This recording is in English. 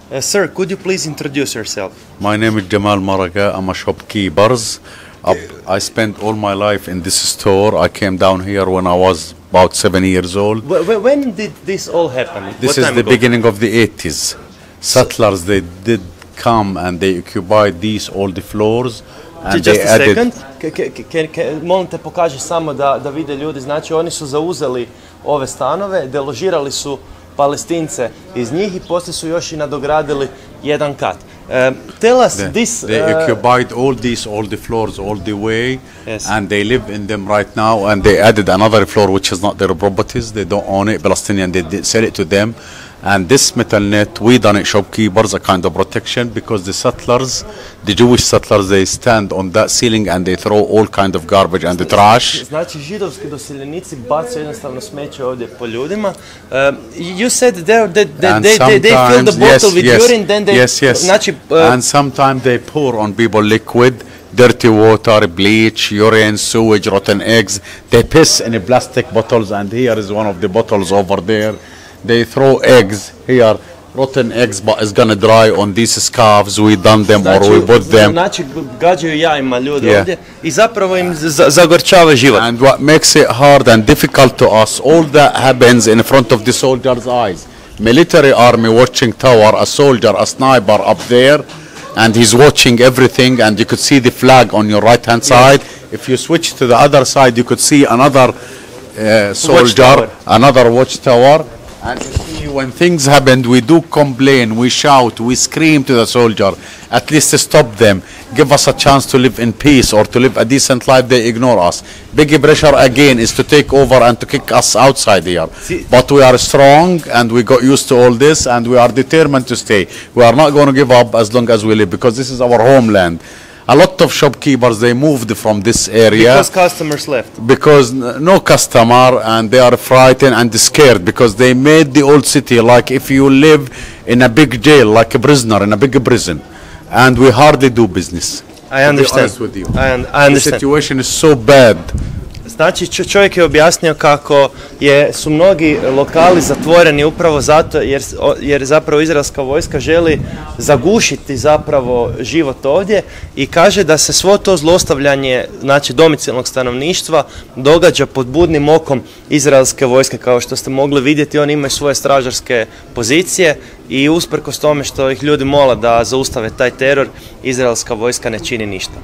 Sir, could you please introduce yourself? My name is Jamal Maraga. I'm a shopkeeper. I spent all my life in this store. I came down here when I was about 7 years old. When did this all happen? This is the beginning of the 80s. Settlers, they did come and they occupied these all the floors. And Just they a added, second. Molim te pokaži samo da vide ljudi. Znači oni su zauzeli ove stanove, deložirali su Palestince iz njih i poslije su još i nadogradili jedan kat. Tell us this. They occupied all the floors all the way, yes. And they live in them right now. And they added another floor which is not their properties. They don't own it. Palestinian, they did sell it to them. And this metal net, we done it shopkeepers, a kind of protection, because the settlers, the Jewish settlers, they stand on that ceiling and they throw all kind of garbage and the trash. Znači židovski doseljenici bacaju jednostavno smeće ovdje po ljudima. You said they fill the bottle with urine, then they... Yes. Znači, and sometimes they pour on people liquid, dirty water, bleach, urine, sewage, rotten eggs. They piss in plastic bottles, and here is one of the bottles over there. They throw eggs here, rotten eggs, but it's gonna dry on these scarves. We done them or we put them. Znači gađaju jajima ljudi ovdje i zapravo im zagorčava život. And what makes it hard and difficult to us, all that happens in front of the soldier's eyes. Military army watching tower, a soldier, a sniper up there, and he's watching everything, and you could see the flag on your right hand side. If you switch to the other side, you could see another soldier, another watchtower. And you see, when things happen, we do complain, we shout, we scream to the soldier, at least to stop them, give us a chance to live in peace or to live a decent life. They ignore us. Big pressure again is to take over and to kick us outside here. But we are strong and we got used to all this and we are determined to stay. We are not going to give up as long as we live, because this is our homeland. A lot of shopkeepers, they moved from this area. Because customers left. Because no customer, and they are frightened and scared, because they made the old city like if you live in a big jail, like a prisoner in a big prison. And we hardly do business. I understand. To be honest with you. I understand. The situation is so bad. Znači čovjek je objasnio kako su mnogi lokali zatvoreni upravo zato jer zapravo izraelska vojska želi zagušiti zapravo život ovdje i kaže da se svo to zlostavljanje, znači domicilnog stanovništva, događa pod budnim okom izraelske vojske. Kao što ste mogli vidjeti, oni imaju svoje stražarske pozicije i usprkos tome što ih ljudi mole da zaustave taj teror, izraelska vojska ne čini ništa.